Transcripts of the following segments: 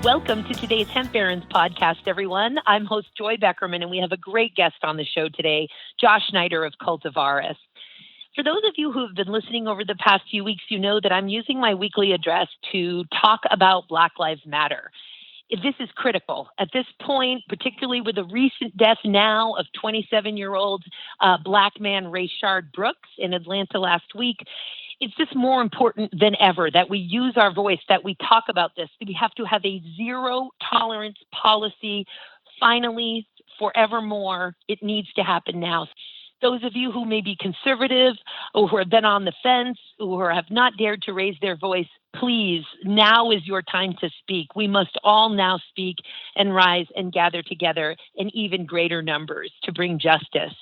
Welcome to today's Hemp Barons podcast, everyone. I'm host Joy Beckerman, and we have a great guest on the show today, Josh Schneider of Cultivaris. For those of you who have been listening over the past few weeks, you know that I'm using my weekly address to talk about Black Lives Matter. This is critical. At this point, particularly with the recent death now of 27-year-old Black man Rayshard Brooks in Atlanta last week, it's just more important than ever that we use our voice, that we talk about this. We have to have a zero tolerance policy. Finally, forevermore, it needs to happen now. Those of you who may be conservative or who have been on the fence or have not dared to raise their voice, please, now is your time to speak. We must all now speak and rise and gather together in even greater numbers to bring justice.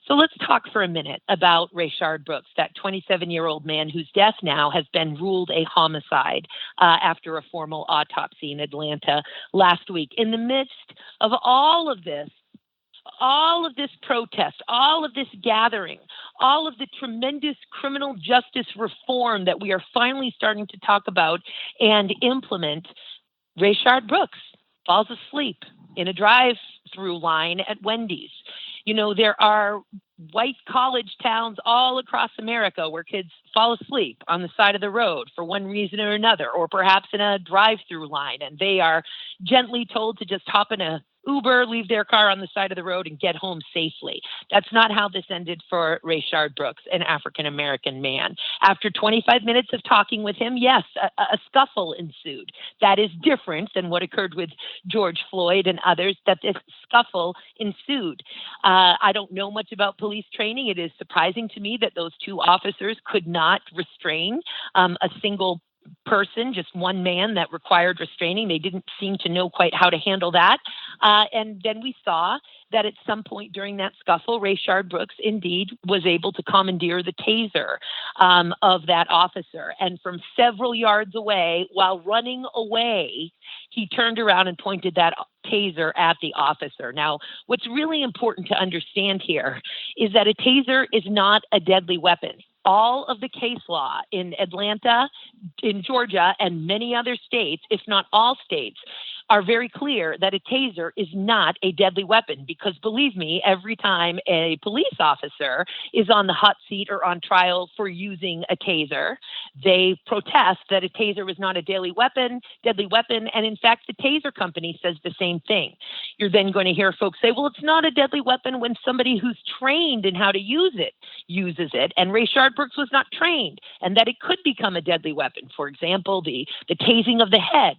So let's talk for a minute about Rayshard Brooks, that 27-year-old man whose death now has been ruled a homicide after a formal autopsy in Atlanta last week. In the midst of all of this protest, all of this gathering, all of the tremendous criminal justice reform that we are finally starting to talk about and implement, Rayshard Brooks falls asleep in a drive-through line at Wendy's. You know, there are white college towns all across America where kids fall asleep on the side of the road for one reason or another, or perhaps in a drive-through line, and they are gently told to just hop in a Uber, leave their car on the side of the road, and get home safely. That's not how this ended for Rayshard Brooks, an African-American man. After 25 minutes of talking with him, yes, a scuffle ensued. That is different than what occurred with George Floyd and others, that this scuffle ensued. I don't know much about police training. It is surprising to me that those two officers could not restrain a single person, just one man that required restraining. They didn't seem to know quite how to handle that. And then we saw that at some point during that scuffle, Rayshard Brooks indeed was able to commandeer the taser of that officer. And from several yards away, while running away, he turned around and pointed that taser at the officer. Now, what's really important to understand here is that a taser is not a deadly weapon. All of the case law in Atlanta, in Georgia, and many other states, if not all states, are very clear that a taser is not a deadly weapon, because believe me, every time a police officer is on the hot seat or on trial for using a taser, they protest that a taser was not a deadly weapon, and in fact, the taser company says the same thing. You're then going to hear folks say, well, it's not a deadly weapon when somebody who's trained in how to use it uses it, and Rayshard Brooks was not trained, and that it could become a deadly weapon. For example, the tasing of the head.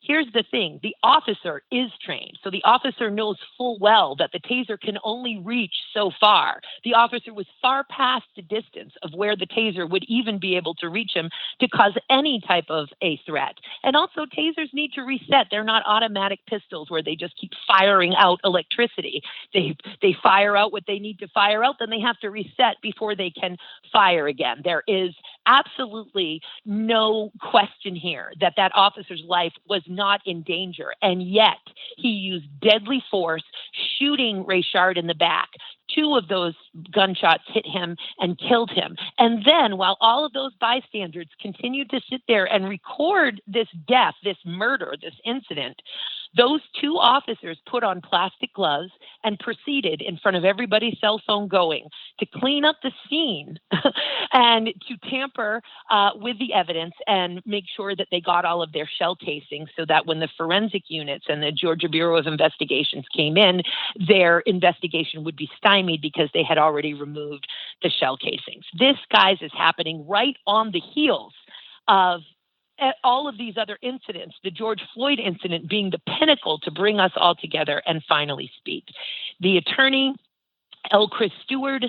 Here's the thing, the officer is trained. So the officer knows full well that the taser can only reach so far. The officer was far past the distance of where the taser would even be able to reach him to cause any type of a threat. And also tasers need to reset. They're not automatic pistols where they just keep firing out electricity. They fire out what they need to fire out, then they have to reset before they can fire again. There is absolutely no question here that that officer's life was not in danger, and yet he used deadly force, shooting Rayshard in the back. Two of those gunshots hit him and killed him. And then, while all of those bystanders continued to sit there and record this death, this murder, this incident, those two officers put on plastic gloves and proceeded, in front of everybody's cell phone going, to clean up the scene and to tamper with the evidence and make sure that they got all of their shell casings, so that when the forensic units and the Georgia Bureau of Investigations came in, their investigation would be stymied because they had already removed the shell casings. This, guys, is happening right on the heels of all of these other incidents, the George Floyd incident being the pinnacle to bring us all together and finally speak. The attorney, Chris Stewart,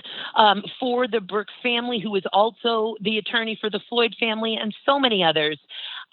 for the Brooks family, who is also the attorney for the Floyd family, and so many others,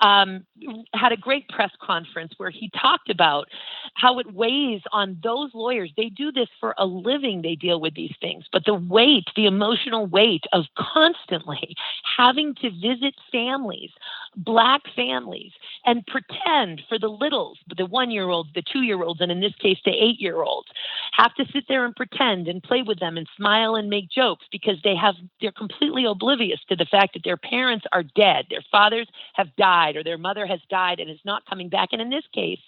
had a great press conference where he talked about how it weighs on those lawyers. They do this for a living. They deal with these things. But the weight, the emotional weight of constantly having to visit families, Black families, and pretend for the littles, the 1-year-olds, the 2-year-olds, and in this case, the 8-year-olds, have to sit there and pretend and play with them and smile and make jokes because they're completely oblivious to the fact that their parents are dead. Their fathers have died. died or their mother has died and is not coming back. And in this case,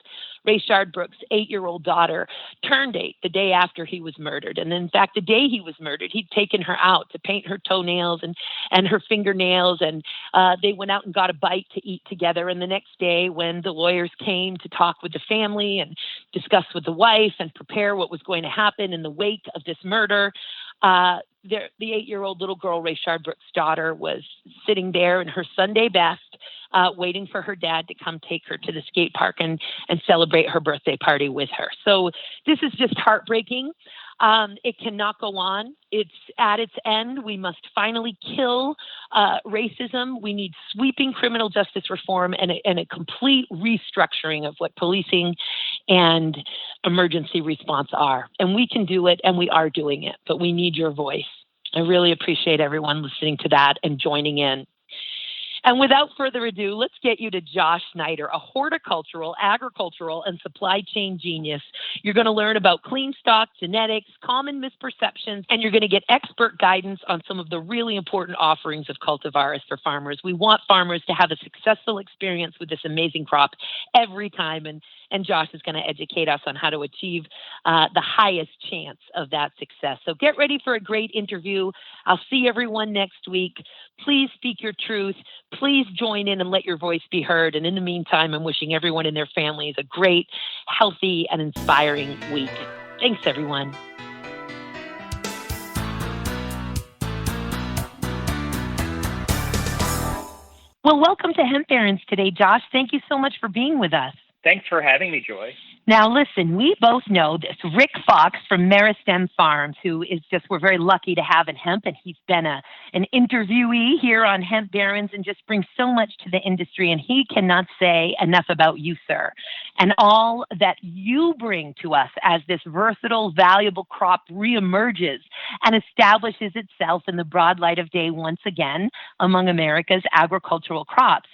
Rayshard Brooks' 8-year-old daughter turned 8 the day after he was murdered. And in fact, the day he was murdered, he'd taken her out to paint her toenails and her fingernails. And they went out and got a bite to eat together. And the next day, when the lawyers came to talk with the family and discuss with the wife and prepare what was going to happen in the wake of this murder, the 8-year-old little girl, Rayshard Brooks' daughter, was sitting there in her Sunday best, waiting for her dad to come take her to the skate park and celebrate her birthday party with her. So this is just heartbreaking. It cannot go on. It's at its end. We must finally kill racism. We need sweeping criminal justice reform and a complete restructuring of what policing and emergency response are. And we can do it, and we are doing it, but we need your voice. I really appreciate everyone listening to that and joining in. And without further ado, let's get you to Josh Schneider, a horticultural, agricultural, and supply chain genius. You're going to learn about clean stock, genetics, common misperceptions, and you're going to get expert guidance on some of the really important offerings of Cultivaris for farmers. We want farmers to have a successful experience with this amazing crop every time, and Josh is going to educate us on how to achieve the highest chance of that success. So get ready for a great interview. I'll see everyone next week. Please speak your truth. Please join in and let your voice be heard. And in the meantime, I'm wishing everyone and their families a great, healthy, and inspiring week. Thanks, everyone. Well, welcome to Hemp Barons today, Josh. Thank you so much for being with us. Thanks for having me, Joy. Now, listen, we both know this. Rick Fox from Meristem Farms, who is we're very lucky to have in hemp, and he's been an interviewee here on Hemp Barons and just brings so much to the industry, and he cannot say enough about you, sir, and all that you bring to us as this versatile, valuable crop reemerges and establishes itself in the broad light of day once again among America's agricultural crops.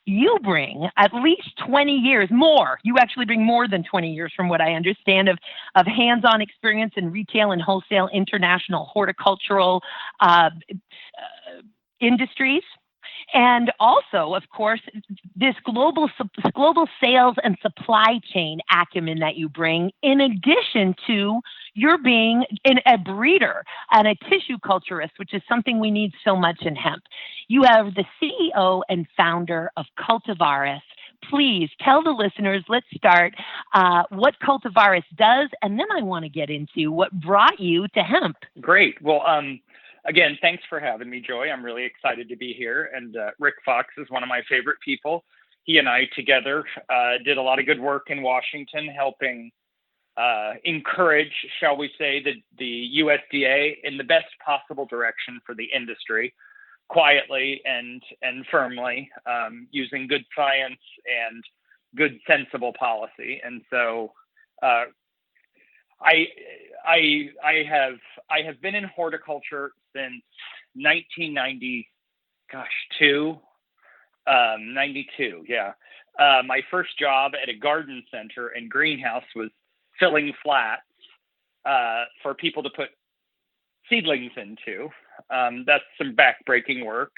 You bring at least 20 years more. You actually bring more than 20 years from what I understand of hands-on experience in retail and wholesale international horticultural industries. And also, of course, this global sales and supply chain acumen that you bring, in addition to your being a breeder and a tissue culturist, which is something we need so much in hemp. You are the CEO and founder of Cultivaris. Please tell the listeners, let's start what Cultivaris does, and then I want to get into what brought you to hemp. Great. Well, again, thanks for having me, Joy. I'm really excited to be here. And Rick Fox is one of my favorite people. He and I together did a lot of good work in Washington, helping encourage, shall we say, the USDA in the best possible direction for the industry, quietly and firmly, using good science and good, sensible policy. And so I have been in horticulture since 92. Yeah. My first job at a garden center and greenhouse was filling flats for people to put seedlings into. That's some backbreaking work,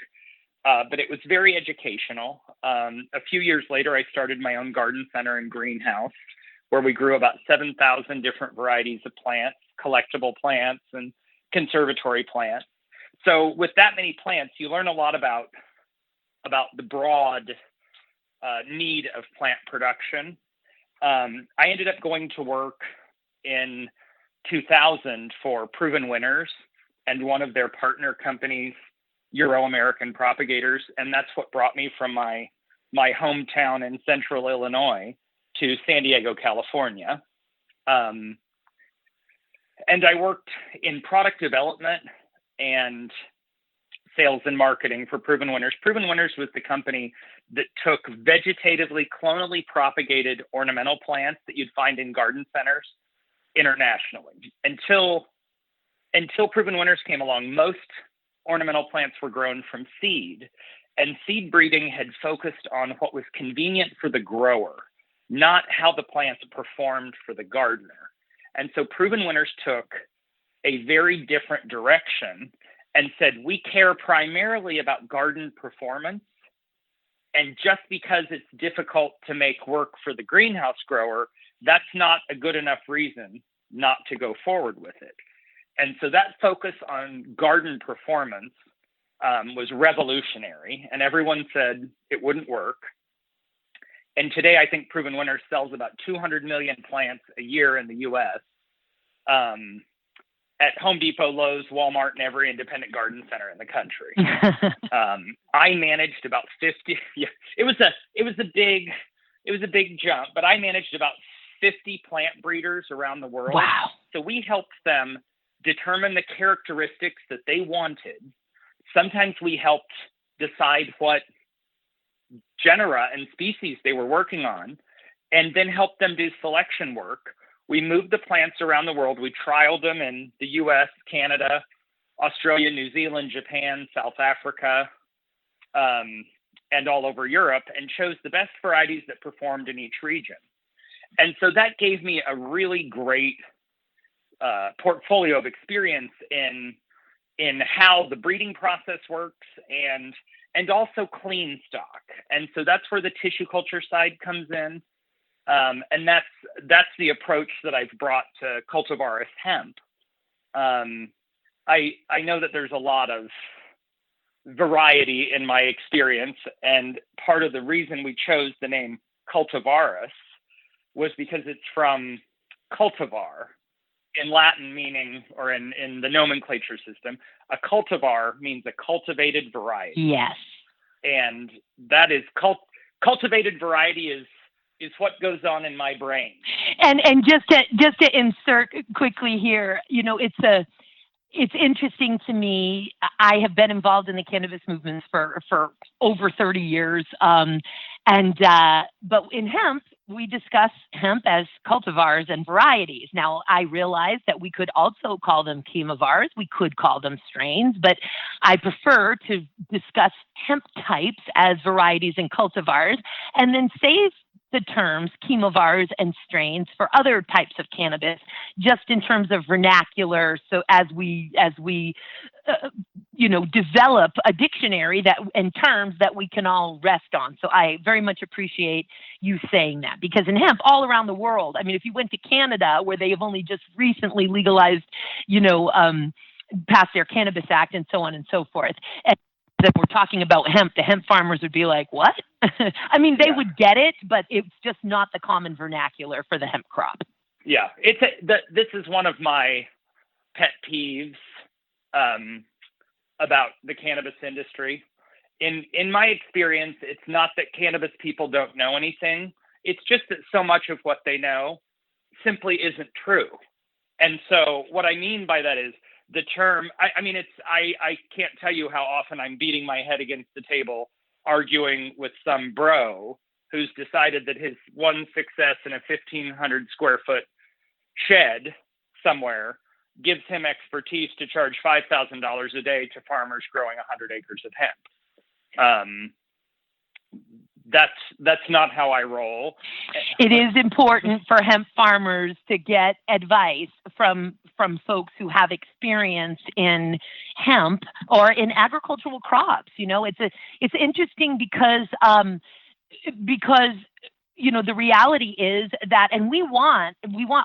but it was very educational. A few years later, I started my own garden center and greenhouse, where we grew about 7,000 different varieties of plants, collectible plants, and conservatory plants. So with that many plants, you learn a lot about the broad need of plant production. I ended up going to work in 2000 for Proven Winners and one of their partner companies, Euro-American Propagators, and that's what brought me from my hometown in central Illinois to San Diego, California. And I worked in product development and sales and marketing for Proven Winners. Proven Winners was the company that took vegetatively, clonally propagated ornamental plants that you'd find in garden centers internationally. Until Proven Winners came along, most ornamental plants were grown from seed, and seed breeding had focused on what was convenient for the grower, not how the plants performed for the gardener. And so Proven Winners took a very different direction and said, we care primarily about garden performance And just because it's difficult to make work for the greenhouse grower, that's not a good enough reason not to go forward with it. And so that focus on garden performance was revolutionary, and everyone said it wouldn't work. And today, I think Proven Winners sells about 200 million plants a year in the U.S. At Home Depot, Lowe's, Walmart, and every independent garden center in the country. I managed about 50. Yeah, it was a big jump, but I managed about 50 plant breeders around the world. Wow. So we helped them determine the characteristics that they wanted. Sometimes we helped decide what genera and species they were working on, and then helped them do selection work. We moved the plants around the world. We trialed them in the US, Canada, Australia, New Zealand, Japan, South Africa, and all over Europe, and chose the best varieties that performed in each region. And so that gave me a really great portfolio of experience in how the breeding process works and also clean stock. And so that's where the tissue culture side comes in. And that's the approach that I've brought to Cultivaris Hemp. I know that there's a lot of variety in my experience, and part of the reason we chose the name Cultivaris was because it's from cultivar in Latin, meaning, or in the nomenclature system, a cultivar means a cultivated variety. Yes. And that is cultivated variety is what goes on in my brain. And just to insert quickly here, it's interesting to me. I have been involved in the cannabis movements for over 30 years. But in hemp, we discuss hemp as cultivars and varieties. Now, I realize that we could also call them chemovars. We could call them strains, but I prefer to discuss hemp types as varieties and cultivars, and then save the terms chemovars and strains for other types of cannabis, just in terms of vernacular. So as we develop a dictionary and terms that we can all rest on. So I very much appreciate you saying that, because in hemp all around the world, I mean, if you went to Canada, where they have only just recently legalized, passed their Cannabis Act and so on and so forth, and that we're talking about hemp, the hemp farmers would be like, what? I mean, they would get it, but it's just not the common vernacular for the hemp crop. Yeah, this is one of my pet peeves about the cannabis industry. In my experience, it's not that cannabis people don't know anything. It's just that so much of what they know simply isn't true. And so what I mean by that is, the term, I can't tell you how often I'm beating my head against the table arguing with some bro who's decided that his one success in a 1,500 square foot shed somewhere gives him expertise to charge $5,000 a day to farmers growing 100 acres of hemp. That's not how I roll. It is important for hemp farmers to get advice from folks who have experience in hemp or in agricultural crops. It's interesting because the reality is that, and we want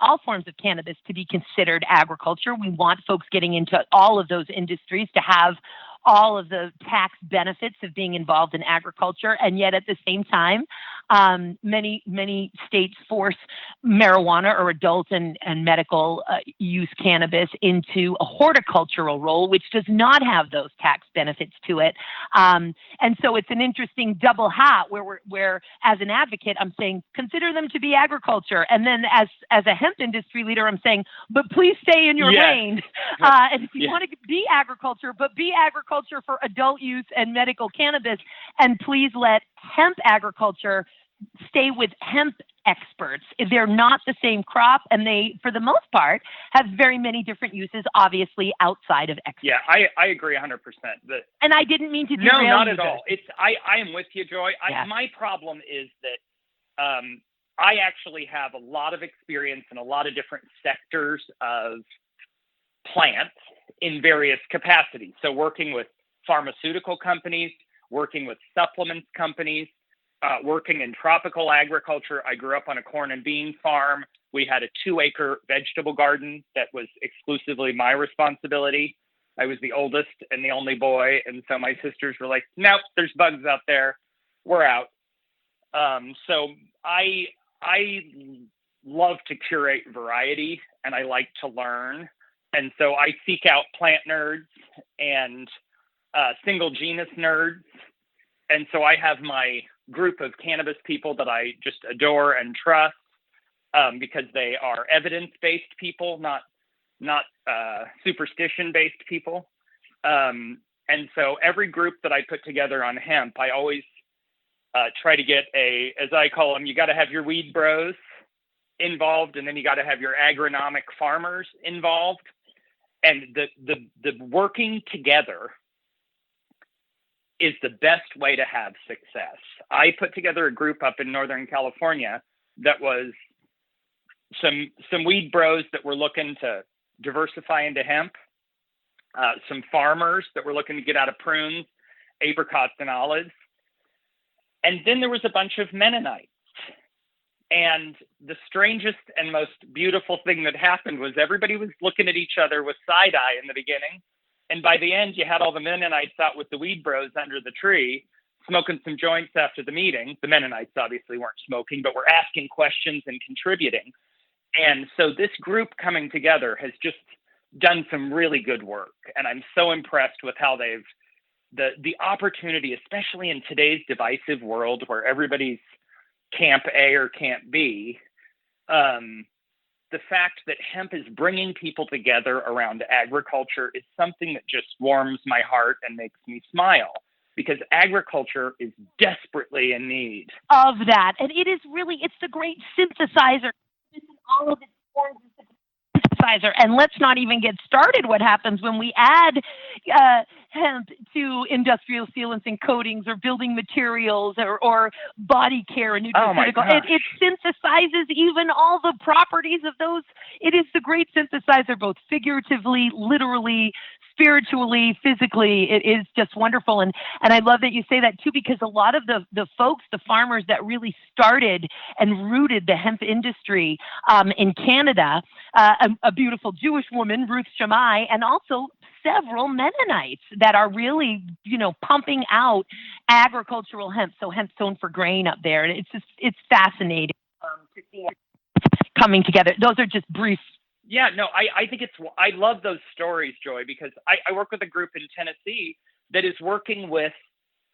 all forms of cannabis to be considered agriculture. We want folks getting into all of those industries to have all of the tax benefits of being involved in agriculture. And yet at the same time, many states force marijuana or adult and medical use cannabis into a horticultural role, which does not have those tax benefits to it. And so it's an interesting double hat where as an advocate, I'm saying, consider them to be agriculture. And then as a hemp industry leader, I'm saying, but please stay in your lane. And if you want to be agriculture, but be agriculture for adult use and medical cannabis, and please let hemp agriculture stay with hemp experts. They're not the same crop, and they, for the most part, have very many different uses, obviously, outside of experts. Yeah, I agree 100%. And I didn't mean to derail you. No, not at all. I am with you, Joy. My problem is that I actually have a lot of experience in a lot of different sectors of plants in various capacities. So working with pharmaceutical companies, working with supplements companies, working in tropical agriculture. I grew up on a corn and bean farm. We had a 2-acre vegetable garden that was exclusively my responsibility. I was the oldest and the only boy. And so my sisters were like, nope, there's bugs out there. We're out. So I love to curate variety, and I like to learn. And so I seek out plant nerds and single genus nerds. And so I have my group of cannabis people that I just adore and trust, because they are evidence-based people, not superstition-based people. And so every group that I put together on hemp, I always try to get as I call them, you got to have your weed bros involved, and then you got to have your agronomic farmers involved. And the working together is the best way to have success. I put together a group up in Northern California that was some weed bros that were looking to diversify into hemp, some farmers that were looking to get out of prunes, apricots, and olives. And then there was a bunch of Mennonites. And the strangest and most beautiful thing that happened was everybody was looking at each other with side eye in the beginning. And by the end, you had all the Mennonites out with the weed bros under the tree, smoking some joints after the meeting. The Mennonites obviously weren't smoking, but were asking questions and contributing. And so this group coming together has just done some really good work. And I'm so impressed with how the opportunity, especially in today's divisive world where everybody's camp A or camp B, the fact that hemp is bringing people together around agriculture is something that just warms my heart and makes me smile, because agriculture is desperately in need of that. And it's the great synthesizer. It's in all of its forms. It's a synthesizer. And let's not even get started what happens when we add hemp to industrial sealants and coatings or building materials or body care and nutraceutical. It synthesizes even all the properties of those. It is the great synthesizer, both figuratively, literally, spiritually, physically. It is just wonderful. And I love that you say that too, because a lot of the folks, the farmers that really started and rooted the hemp industry in Canada, a beautiful Jewish woman, Ruth Shammai, and also several Mennonites that are really, pumping out agricultural hemp. So hemp sown for grain up there. And it's fascinating to see it coming together. Those are just brief. Yeah, no, I think I love those stories, Joy, because I work with a group in Tennessee that is working with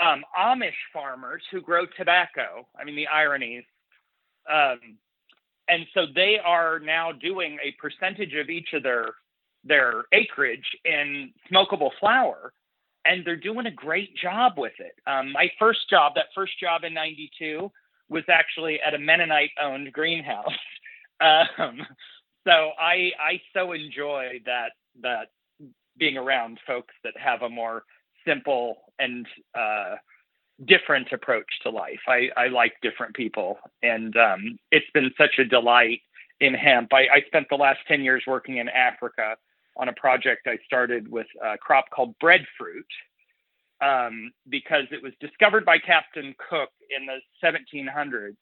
Amish farmers who grow tobacco. I mean, the ironies. And so they are now doing a percentage of each of their acreage in smokable flower, and they're doing a great job with it. My first job in 92 was actually at a Mennonite-owned greenhouse. So I so enjoy that being around folks that have a more simple and different approach to life. I like different people, and it's been such a delight in hemp. I spent the last 10 years working in Africa on a project I started with a crop called breadfruit, because it was discovered by Captain Cook in the 1700s.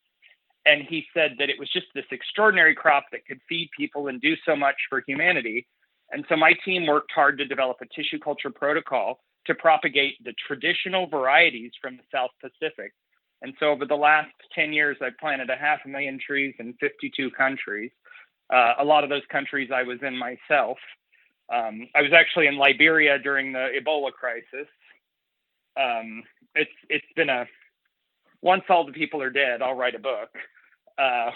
And he said that it was just this extraordinary crop that could feed people and do so much for humanity. And so my team worked hard to develop a tissue culture protocol to propagate the traditional varieties from the South Pacific. And so over the last 10 years, I planted 500,000 trees in 52 countries. A lot of those countries I was in myself. I was actually in Liberia during the Ebola crisis. It's been once all the people are dead, I'll write a book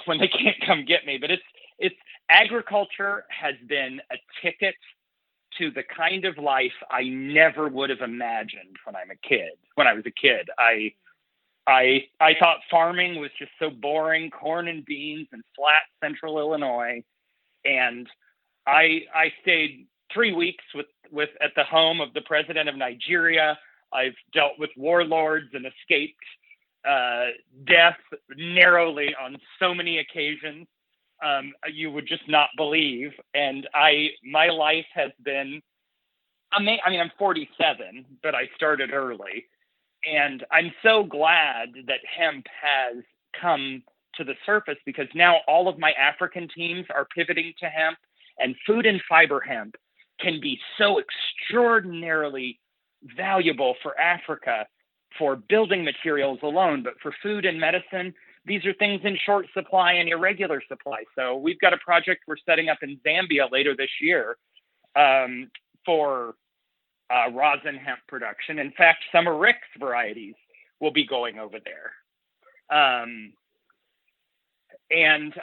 when they can't come get me. But it's agriculture has been a ticket to the kind of life I never would have imagined when I was a kid. I thought farming was just so boring, corn and beans and flat central Illinois. And I stayed 3 weeks with at the home of the president of Nigeria. I've dealt with warlords and escaped death narrowly on so many occasions. You would just not believe. And my life has been, I'm 47, but I started early. And I'm so glad that hemp has come to the surface, because now all of my African teams are pivoting to hemp, and food and fiber hemp can be so extraordinarily valuable for Africa for building materials alone, but for food and medicine, these are things in short supply and irregular supply. So we've got a project we're setting up in Zambia later this year for rosin hemp production. In fact, some of Rick's varieties will be going over there. And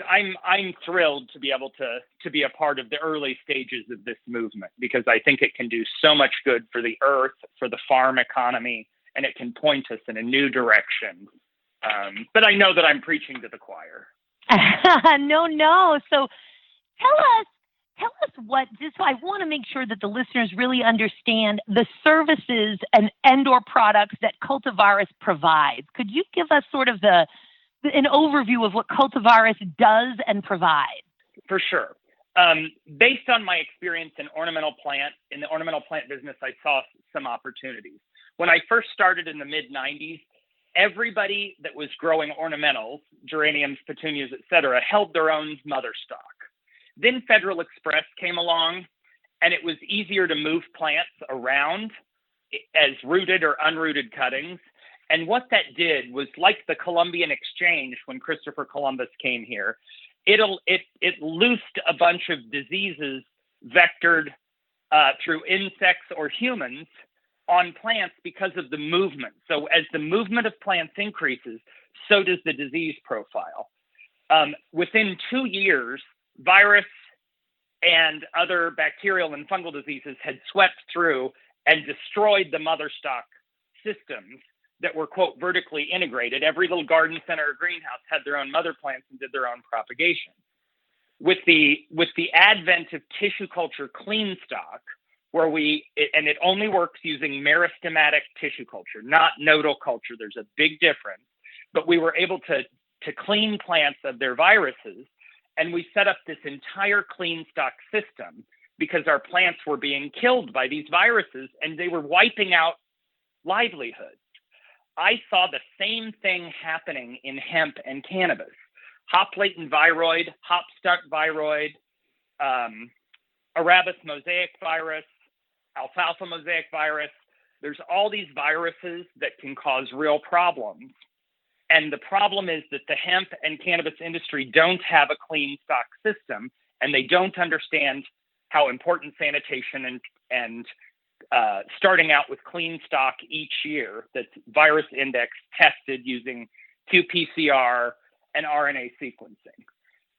I'm thrilled to be able to be a part of the early stages of this movement, because I think it can do so much good for the earth, for the farm economy, and it can point us in a new direction. But I know that I'm preaching to the choir. No. So tell us what, just so I want to make sure that the listeners really understand the services and or products that Cultivaris provides. Could you give us sort of an overview of what Cultivaris does and provides? For sure. Based on my experience in the ornamental plant business, I saw some opportunities. When I first started in the mid-90s, everybody that was growing ornamentals, geraniums, petunias, etc., held their own mother stock. Then Federal Express came along, and it was easier to move plants around as rooted or unrooted cuttings. And what that did was, like the Columbian Exchange when Christopher Columbus came here, it loosed a bunch of diseases vectored through insects or humans on plants because of the movement. So as the movement of plants increases, so does the disease profile. Within 2 years, virus and other bacterial and fungal diseases had swept through and destroyed the mother stock systems that were, quote, vertically integrated. Every little garden center or greenhouse had their own mother plants and did their own propagation. With the advent of tissue culture clean stock, where it only works using meristematic tissue culture, not nodal culture. There's a big difference. But we were able to clean plants of their viruses, and we set up this entire clean stock system because our plants were being killed by these viruses and they were wiping out livelihoods. I saw the same thing happening in hemp and cannabis. Hop latent viroid, hop stuck viroid, Arabis mosaic virus, alfalfa mosaic virus. There's all these viruses that can cause real problems. And the problem is that the hemp and cannabis industry don't have a clean stock system, and they don't understand how important sanitation and starting out with clean stock each year that's virus index tested using qPCR and RNA sequencing.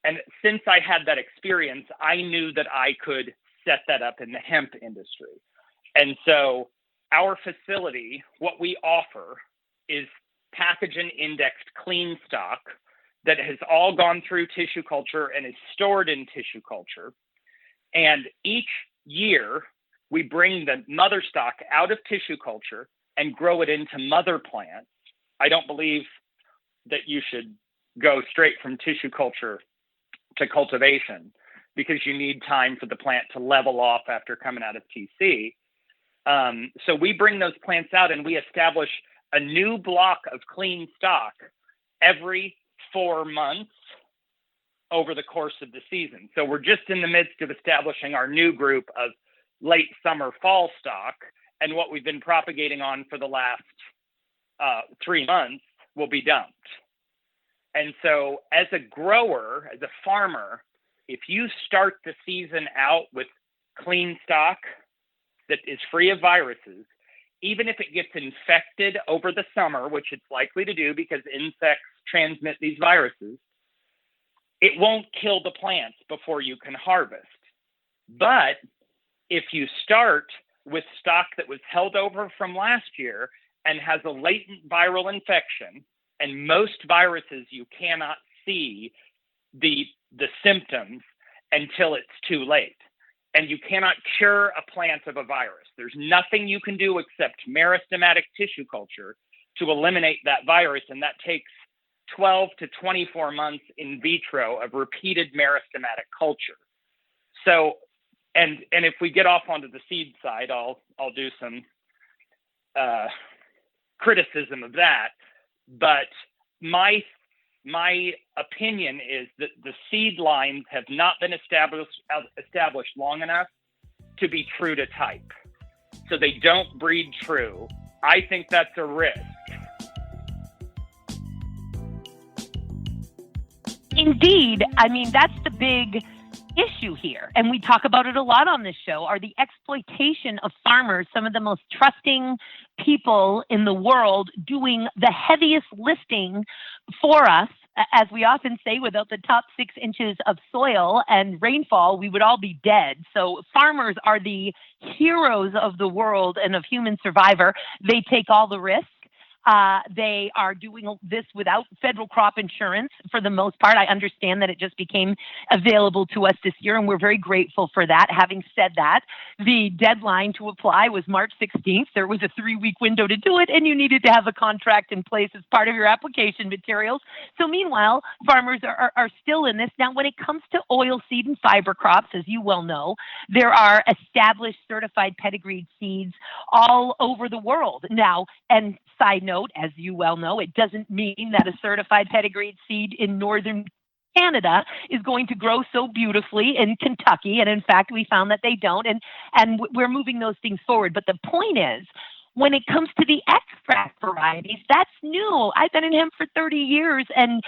And since I had that experience, I knew that I could set that up in the hemp industry. And so our facility, what we offer is pathogen indexed clean stock that has all gone through tissue culture and is stored in tissue culture. And each year we bring the mother stock out of tissue culture and grow it into mother plants. I don't believe that you should go straight from tissue culture to cultivation, because you need time for the plant to level off after coming out of TC. So we bring those plants out and we establish a new block of clean stock every 4 months over the course of the season. So we're just in the midst of establishing our new group of late summer fall stock, and what we've been propagating on for the last 3 months will be dumped. And so as a grower, as a farmer, if you start the season out with clean stock that is free of viruses, even if it gets infected over the summer, which it's likely to do because insects transmit these viruses, it won't kill the plants before you can harvest. But if you start with stock that was held over from last year and has a latent viral infection, and most viruses you cannot see the symptoms until it's too late. And you cannot cure a plant of a virus. There's nothing you can do except meristematic tissue culture to eliminate that virus, and that takes 12 to 24 months in vitro of repeated meristematic culture. So, and if we get off onto the seed side, I'll do some criticism of that. But my opinion is that the seed lines have not been established long enough to be true to type. So they don't breed true. I think that's a risk. Indeed. I mean, that's the big issue here, and we talk about it a lot on this show, are the exploitation of farmers, some of the most trusting people in the world, doing the heaviest lifting for us. As we often say, without the top 6 inches of soil and rainfall, we would all be dead. So farmers are the heroes of the world and of human survivor. They take all the risk. They are doing this without federal crop insurance for the most part. I understand that it just became available to us this year, and we're very grateful for that. Having said that, the deadline to apply was March 16th. There was a 3-week window to do it, and you needed to have a contract in place as part of your application materials. So meanwhile, farmers are still in this. Now, when it comes to oilseed and fiber crops, as you well know, there are established certified pedigreed seeds all over the world now. And side note, as you well know, it doesn't mean that a certified pedigreed seed in northern Canada is going to grow so beautifully in Kentucky. And in fact, we found that they don't. And we're moving those things forward. But the point is, when it comes to the extract varieties, that's new. I've been in hemp for 30 years, and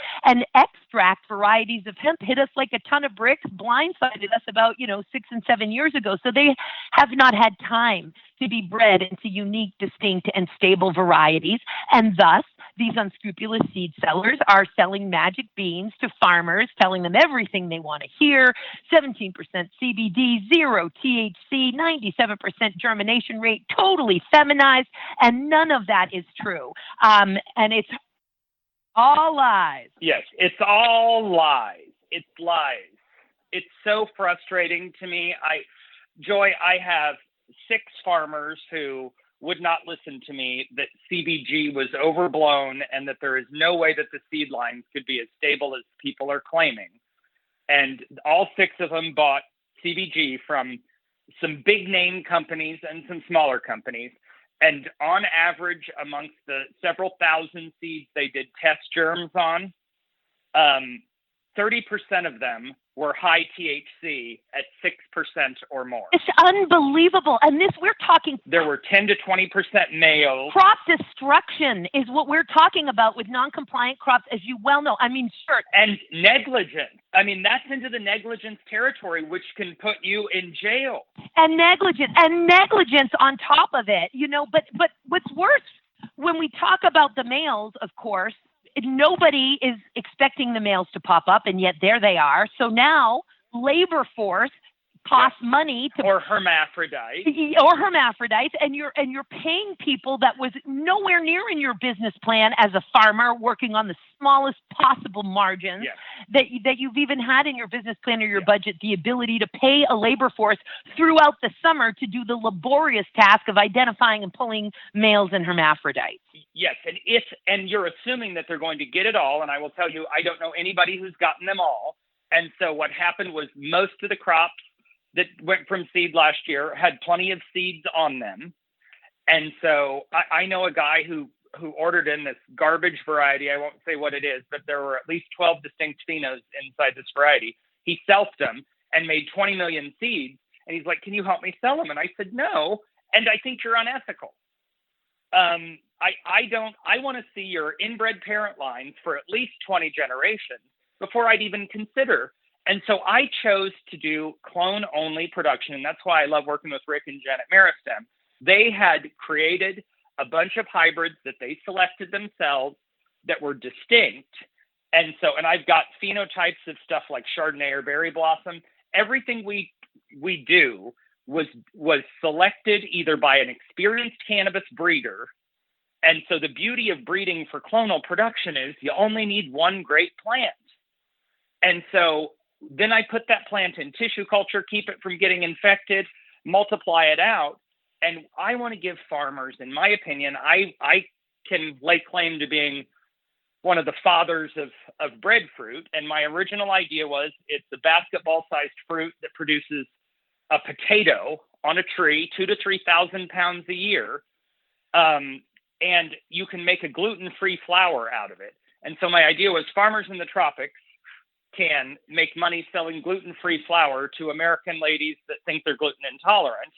extract varieties of hemp hit us like a ton of bricks, blindsided us about 6 and 7 years ago. So they have not had time to be bred into unique, distinct, and stable varieties, and thus these unscrupulous seed sellers are selling magic beans to farmers, telling them everything they want to hear: 17% CBD, 0 THC, 97% germination rate, totally feminized, and none of that is true. And it's all lies. Yes, it's all lies. It's lies. It's so frustrating to me. Joy, I have 6 farmers who would not listen to me that CBG was overblown and that there is no way that the seed lines could be as stable as people are claiming. And all 6 of them bought CBG from some big name companies and some smaller companies. And on average, amongst the several thousand seeds they did test germs on, 30% of them were high THC at 6% or more. It's unbelievable. And this, we're talking... There were 10 to 20% males. Crop destruction is what we're talking about with non-compliant crops, as you well know. I mean, sure. And negligence. I mean, that's into the negligence territory, which can put you in jail. And negligence on top of it, but what's worse, when we talk about the males, of course, nobody is expecting the males to pop up, and yet there they are. So now labor force costs money to, or hermaphrodites, and you're paying people that was nowhere near in your business plan as a farmer, working on the smallest possible margins that you've even had in your business plan or your budget, the ability to pay a labor force throughout the summer to do the laborious task of identifying and pulling males and hermaphrodites. Yes, and you're assuming that they're going to get it all, and I will tell you, I don't know anybody who's gotten them all. And so what happened was most of the crops that went from seed last year had plenty of seeds on them. And so I know a guy who ordered in this garbage variety. I won't say what it is, but there were at least 12 distinct phenos inside this variety. He selfed them and made 20 million seeds. And he's like, "Can you help me sell them?" And I said, "No. And I think you're unethical. I want to see your inbred parent lines for at least 20 generations before I'd even consider." And so I chose to do clone-only production, and that's why I love working with Rick and Jen at Meristem. They had created a bunch of hybrids that they selected themselves that were distinct. And I've got phenotypes of stuff like Chardonnay or Berry Blossom. Everything we do was selected either by an experienced cannabis breeder. And so the beauty of breeding for clonal production is you only need one great plant. And so then I put that plant in tissue culture, keep it from getting infected, multiply it out. And I want to give farmers, in my opinion, I can lay claim to being one of the fathers of breadfruit. And my original idea was it's a basketball-sized fruit that produces a potato on a tree, 2,000 to 3,000 pounds a year. and you can make a gluten-free flour out of it. And so my idea was farmers in the tropics can make money selling gluten-free flour to American ladies that think they're gluten intolerant.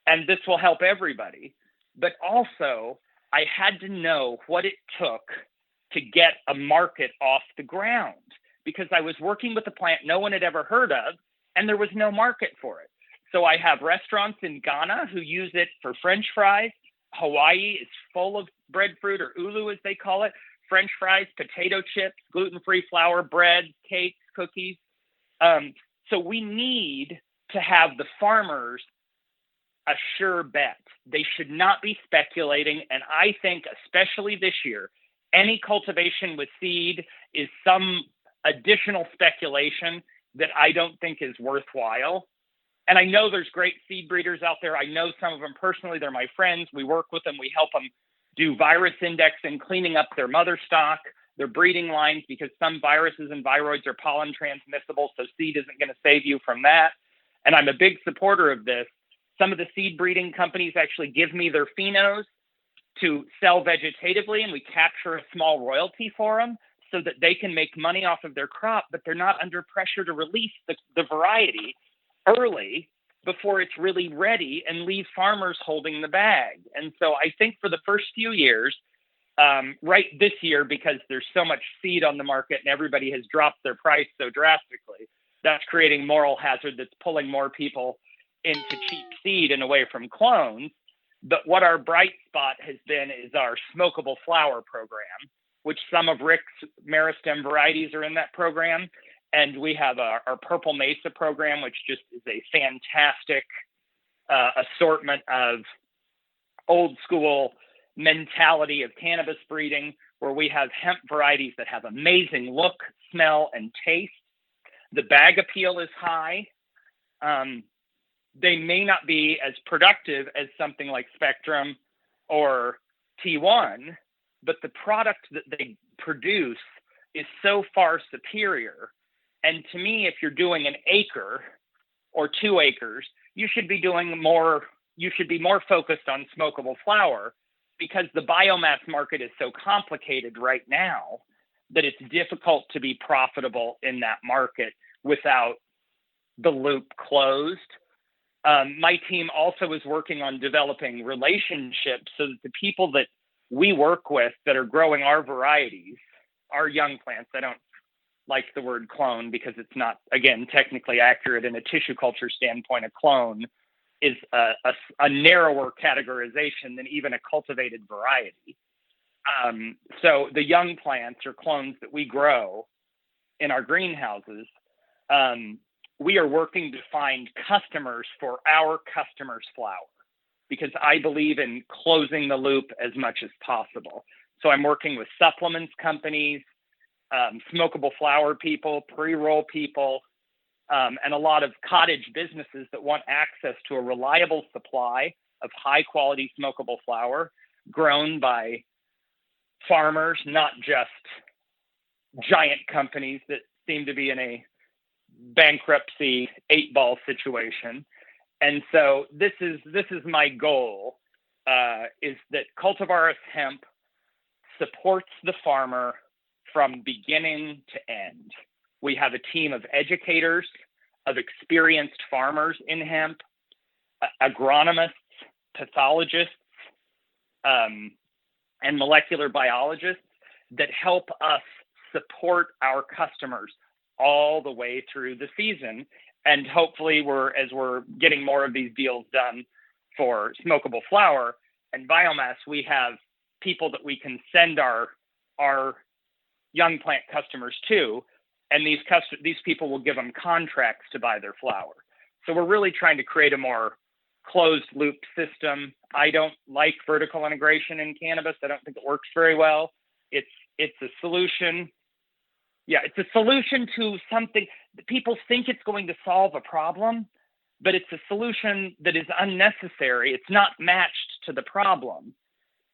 And this will help everybody. But also, I had to know what it took to get a market off the ground, because I was working with a plant no one had ever heard of, and there was no market for it. So I have restaurants in Ghana who use it for French fries. Hawaii is full of breadfruit, or ulu as they call it, French fries, potato chips, gluten-free flour, bread, cakes, cookies. So we need to have the farmers a sure bet. They should not be speculating. And I think, especially this year, any cultivation with seed is some additional speculation that I don't think is worthwhile. And I know there's great seed breeders out there. I know some of them personally. They're my friends. We work with them. We help them do virus indexing, cleaning up their mother stock, their breeding lines, because some viruses and viroids are pollen transmissible. So seed isn't going to save you from that. And I'm a big supporter of this. Some of the seed breeding companies actually give me their phenos to sell vegetatively, and we capture a small royalty for them so that they can make money off of their crop, but they're not under pressure to release the variety early before it's really ready and leave farmers holding the bag. And so I think for the first few years, right this year, because there's so much seed on the market and everybody has dropped their price so drastically, that's creating moral hazard that's pulling more people into cheap seed and away from clones. But what our bright spot has been is our smokable flower program, which some of Rick's meristem varieties are in that program. And we have our Purple Mesa program, which just is a fantastic assortment of old school mentality of cannabis breeding, where we have hemp varieties that have amazing look, smell, and taste. The bag appeal is high. They may not be as productive as something like Spectrum or T1, but the product that they produce is so far superior. And to me, if you're doing an acre or 2 acres, you should be doing more, you should be more focused on smokable flower, because the biomass market is so complicated right now that it's difficult to be profitable in that market without the loop closed. My team also is working on developing relationships so that the people that we work with that are growing our varieties, our young plants, I don't like the word clone because it's not, again, technically accurate in a tissue culture standpoint. A clone is a narrower categorization than even a cultivated variety. So the young plants or clones that we grow in our greenhouses, we are working to find customers for our customers' flower, because I believe in closing the loop as much as possible. So I'm working with supplements companies, smokable flower people, pre-roll people, and a lot of cottage businesses that want access to a reliable supply of high quality smokable flower grown by farmers, not just giant companies that seem to be in a bankruptcy 8-ball situation. And so this is my goal, is that Cultivaris Hemp supports the farmer from beginning to end. We have a team of educators, of experienced farmers in hemp, agronomists, pathologists, and molecular biologists that help us support our customers all the way through the season. And hopefully as we're getting more of these deals done for smokable flower and biomass, we have people that we can send our young plant customers to, and these people will give them contracts to buy their flower. So we're really trying to create a more closed loop system. I don't like vertical integration in cannabis. I don't think it works very well. It's a solution. Yeah, it's a solution to something. People think it's going to solve a problem, but it's a solution that is unnecessary. It's not matched to the problem.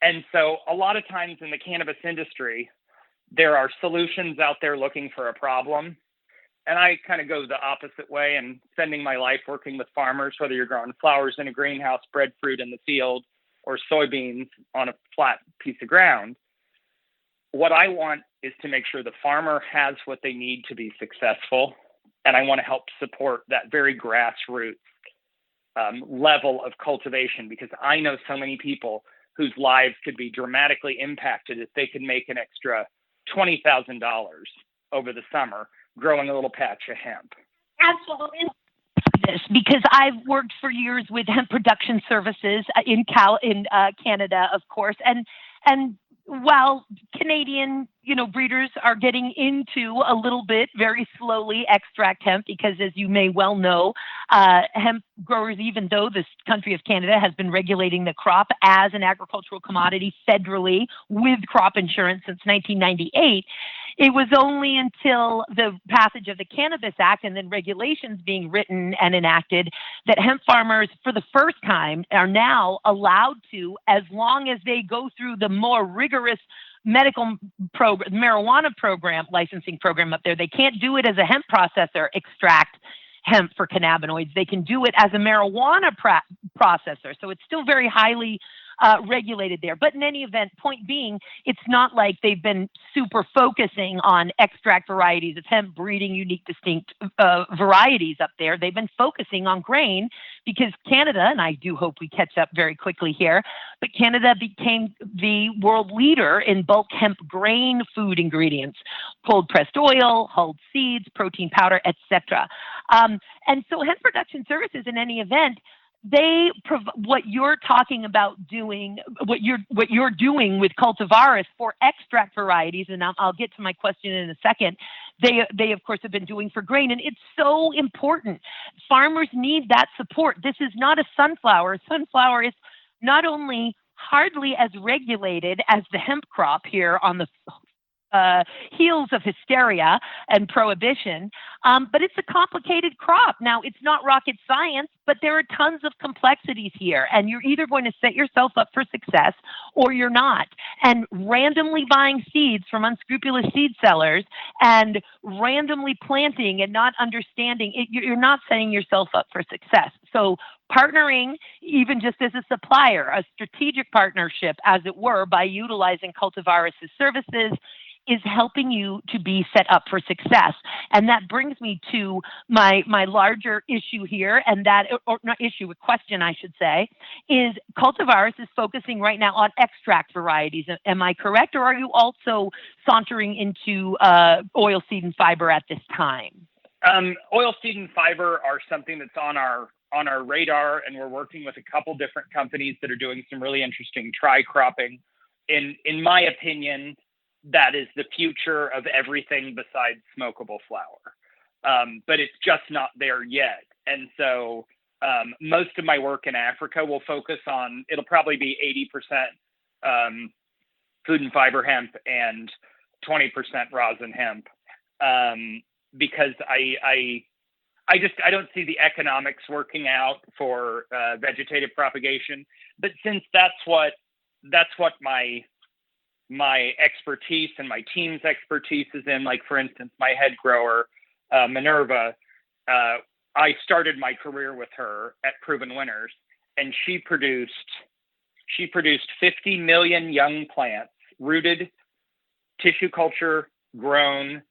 And so a lot of times in the cannabis industry, there are solutions out there looking for a problem. And I kind of go the opposite way and spending my life working with farmers, whether you're growing flowers in a greenhouse, breadfruit in the field, or soybeans on a flat piece of ground. What I want is to make sure the farmer has what they need to be successful. And I want to help support that very grassroots level of cultivation, because I know so many people whose lives could be dramatically impacted if they could make an extra $20,000 over the summer growing a little patch of hemp. Absolutely. This because I've worked for years with hemp production services in Canada, of course, and while Canadian breeders are getting into a little bit very slowly extract hemp, because as you may well know, hemp growers, even though this country of Canada has been regulating the crop as an agricultural commodity federally with crop insurance since 1998, it was only until the passage of the Cannabis Act and then regulations being written and enacted that hemp farmers, for the first time, are now allowed to, as long as they go through the more rigorous medical marijuana program, licensing program up there. They can't do it as a hemp processor, extract hemp for cannabinoids. They can do it as a marijuana processor. So it's still very highly regulated there. But in any event, point being, it's not like they've been super focusing on extract varieties of hemp, breeding unique, distinct varieties up there. They've been focusing on grain because Canada, and I do hope we catch up very quickly here, but Canada became the world leader in bulk hemp grain food ingredients, cold pressed oil, hulled seeds, protein powder, etc. And so hemp production services, in any event, what you're talking about doing, what you're doing with Cultivaris for extract varieties, and I'll get to my question in a second. They of course have been doing for grain, and it's so important. Farmers need that support. This is not a sunflower. Sunflower is not only hardly as regulated as the hemp crop here on the heels of hysteria and prohibition, but it's a complicated crop. Now, it's not rocket science, but there are tons of complexities here, and you're either going to set yourself up for success or you're not. And randomly buying seeds from unscrupulous seed sellers and randomly planting and not understanding it, you're not setting yourself up for success. So partnering, even just as a supplier, a strategic partnership, as it were, by utilizing Cultivaris' services, is helping you to be set up for success. And that brings me to my larger issue here, and that, or not issue, a question, I should say, is Cultivaris is focusing right now on extract varieties. Am I correct, or are you also sauntering into oilseed and fiber at this time? Oilseed and fiber are something that's on our radar, and we're working with a couple different companies that are doing some really interesting tri-cropping. In my opinion, that is the future of everything besides smokable flower. But it's just not there yet. And so most of my work in Africa will focus on, it'll probably be 80% food and fiber hemp and 20% rosin hemp, because I don't see the economics working out for vegetative propagation. But since that's what my expertise and my team's expertise is in, like, for instance, my head grower, Minerva, I started my career with her at Proven Winners, and she produced 50 million young plants, rooted, tissue culture, grown,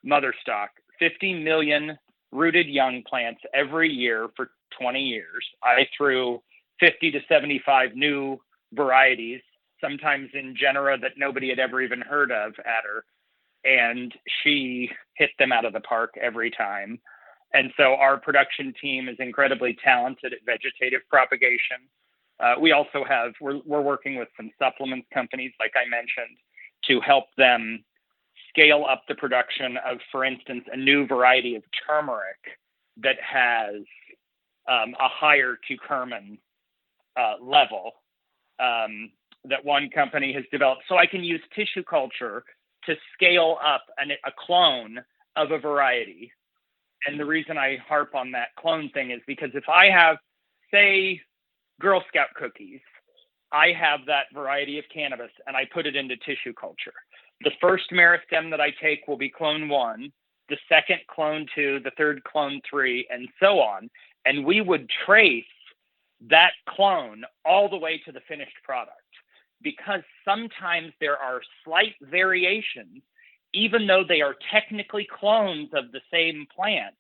mother stock, 50 million rooted young plants every year for 20 years. I threw 50 to 75 new varieties, sometimes in genera that nobody had ever even heard of, at her. And she hit them out of the park every time. And so our production team is incredibly talented at vegetative propagation. We also we're working with some supplements companies, like I mentioned, to help them scale up the production of, for instance, a new variety of turmeric that has a higher curcumin level. That one company has developed. So I can use tissue culture to scale up a clone of a variety. And the reason I harp on that clone thing is because if I have, say, Girl Scout cookies, I have that variety of cannabis and I put it into tissue culture. The first meristem that I take will be clone 1, the second clone 2, the third clone 3, and so on. And we would trace that clone all the way to the finished product, because sometimes there are slight variations, even though they are technically clones of the same plant.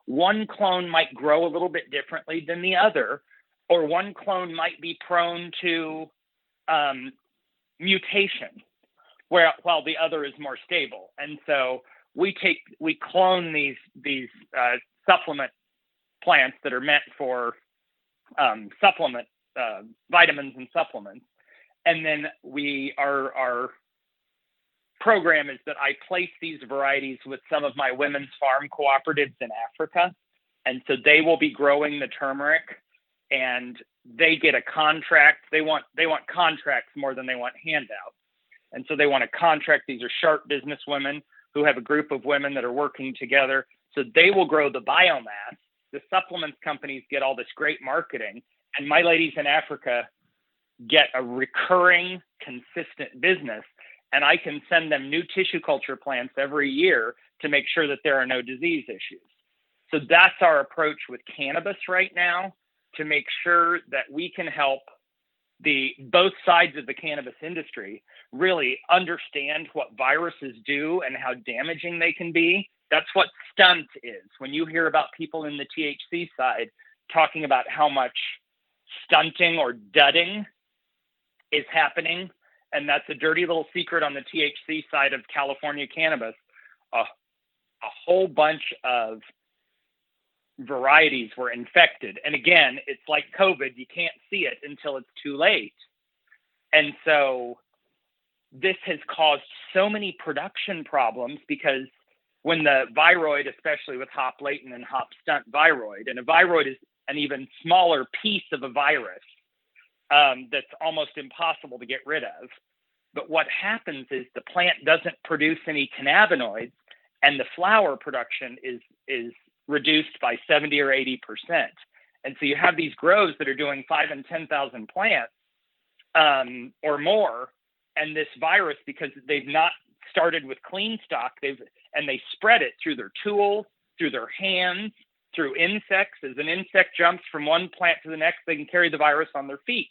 One clone might grow a little bit differently than the other, or one clone might be prone to mutation, while the other is more stable. And so we clone these supplement plants that are meant for supplement vitamins and supplements, and then our program is that I place these varieties with some of my women's farm cooperatives in Africa, and so they will be growing the turmeric, and they get a contract. They want contracts more than they want handouts, and so they want a contract. These are sharp business women who have a group of women that are working together, so they will grow the biomass. The supplements companies get all this great marketing, and my ladies in Africa get a recurring, consistent business, and I can send them new tissue culture plants every year to make sure that there are no disease issues. So that's our approach with cannabis right now, to make sure that we can help both sides of the cannabis industry really understand what viruses do and how damaging they can be. That's what stunt is. When you hear about people in the THC side talking about how much stunting or dudding is happening, and that's a dirty little secret on the THC side of California cannabis, a whole bunch of varieties were infected. And again, it's like COVID, you can't see it until it's too late. And so this has caused so many production problems, because when the viroid, especially with hop latent and hop stunt viroid, and a viroid is an even smaller piece of a virus that's almost impossible to get rid of. But what happens is the plant doesn't produce any cannabinoids, and the flower production is reduced by 70 or 80%. And so you have these grows that are doing 5,000 and 10,000 plants or more, and this virus, because they've not started with clean stock, they spread it through their tools, through their hands, through insects. As an insect jumps from one plant to the next, they can carry the virus on their feet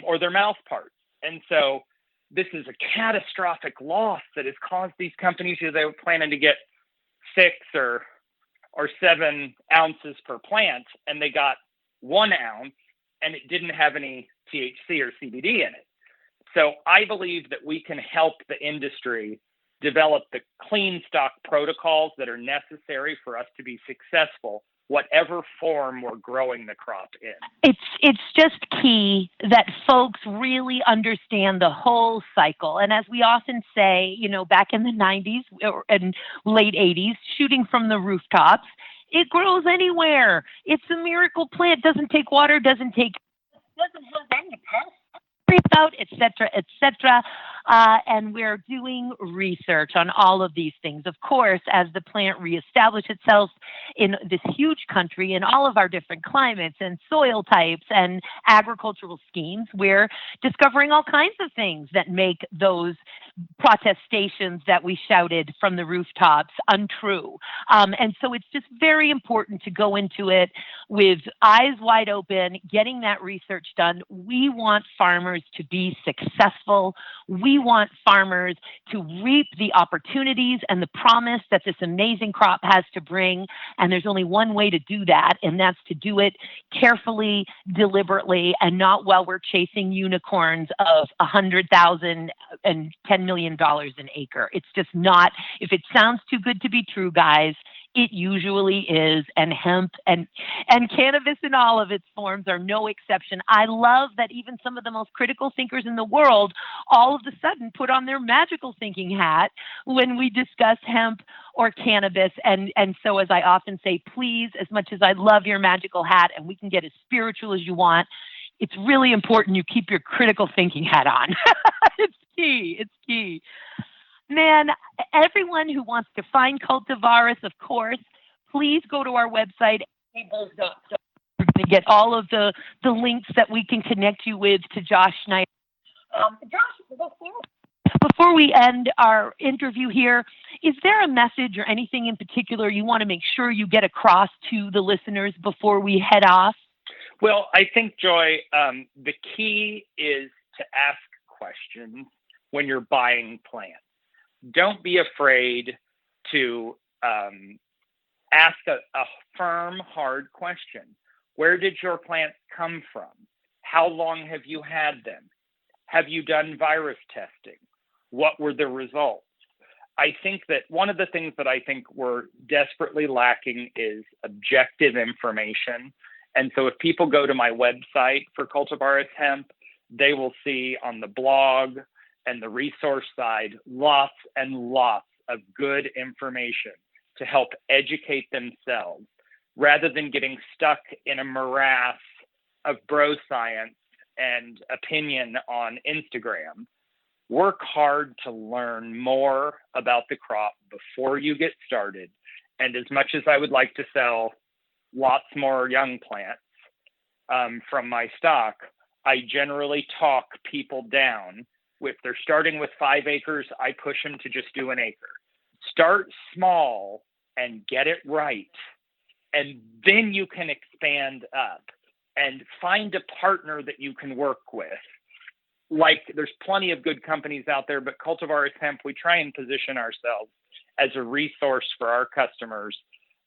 or their mouth parts. And so this is a catastrophic loss that has caused these companies who they were planning to get 6 or 7 ounces per plant, and they got 1 ounce, and it didn't have any THC or CBD in it. So I believe that we can help the industry develop the clean stock protocols that are necessary for us to be successful, whatever form we're growing the crop in. It's just key that folks really understand the whole cycle. And as we often say, back in the 90s and late 80s, shooting from the rooftops, it grows anywhere. It's a miracle plant. Doesn't take water, doesn't have any pests about, et cetera, and we're doing research on all of these things. Of course, as the plant reestablishes itself in this huge country, in all of our different climates and soil types and agricultural schemes, we're discovering all kinds of things that make those protestations that we shouted from the rooftops untrue. And so it's just very important to go into it with eyes wide open, getting that research done. We want farmers to be successful. We want farmers to reap the opportunities and the promise that this amazing crop has to bring. And there's only one way to do that, and that's to do it carefully, deliberately, and not while we're chasing unicorns of $100,000 and $10 million an acre. It's just not. If it sounds too good to be true, guys, it usually is, and hemp and cannabis in all of its forms are no exception. I love that even some of the most critical thinkers in the world all of a sudden put on their magical thinking hat when we discuss hemp or cannabis. And so, as I often say, please, as much as I love your magical hat and we can get as spiritual as you want, it's really important you keep your critical thinking hat on. It's key. It's key. Man, everyone who wants to find Cultivaris, of course, please go to our website, MJBulls.com. We're going to get all of the links that we can connect you with to Josh Schneider. Josh, before we end our interview here, is there a message or anything in particular you want to make sure you get across to the listeners before we head off? Well, I think, Joy, the key is to ask questions when you're buying plants. Don't be afraid to ask a firm, hard question. Where did your plants come from? How long have you had them? Have you done virus testing? What were the results? I think that one of the things that I think we're desperately lacking is objective information. And so if people go to my website for Cultivaris Hemp, they will see on the blog and the resource side lots and lots of good information to help educate themselves rather than getting stuck in a morass of bro science and opinion on Instagram. Work hard to learn more about the crop before you get started. And as much as I would like to sell lots more young plants from my stock, I generally talk people down. If they're starting with 5 acres, I push them to just do an acre. Start small and get it right. And then you can expand up and find a partner that you can work with. Like, there's plenty of good companies out there, but Cultivaris Hemp, we try and position ourselves as a resource for our customers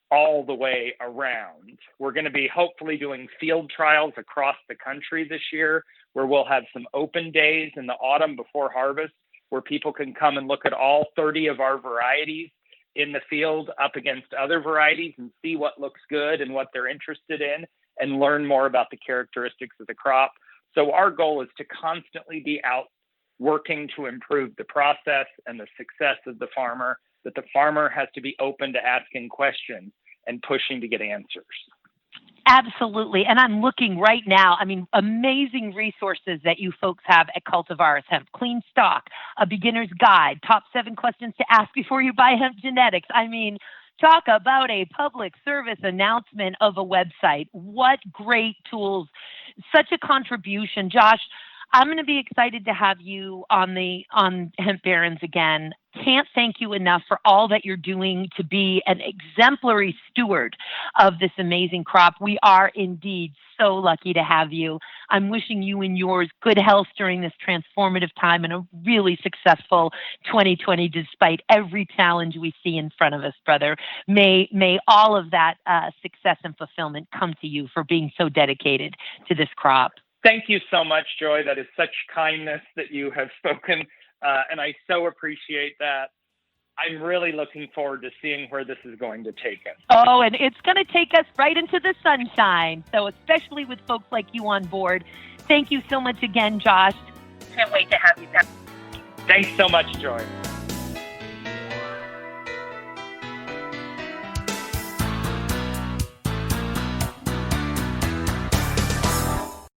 all the way around. We're going to be hopefully doing field trials across the country this year, where we'll have some open days in the autumn before harvest, where people can come and look at all 30 of our varieties in the field up against other varieties and see what looks good and what they're interested in and learn more about the characteristics of the crop. So our goal is to constantly be out working to improve the process and the success of the farmer, that the farmer has to be open to asking questions and pushing to get answers. Absolutely. And I'm looking right now, amazing resources that you folks have at Cultivaris Hemp. Clean stock, a beginner's guide, top 7 questions to ask before you buy hemp genetics. Talk about a public service announcement of a website. What great tools, such a contribution. Josh, I'm going to be excited to have you on Hemp Barons again. Can't thank you enough for all that you're doing to be an exemplary steward of this amazing crop. We are indeed so lucky to have you. I'm wishing you and yours good health during this transformative time and a really successful 2020, despite every challenge we see in front of us, brother. May all of that success and fulfillment come to you for being so dedicated to this crop. Thank you so much, Joy. That is such kindness that you have spoken, and I so appreciate that. I'm really looking forward to seeing where this is going to take us. Oh, and it's going to take us right into the sunshine. So especially with folks like you on board. Thank you so much again, Josh. Can't wait to have you back. Thanks so much, Joy.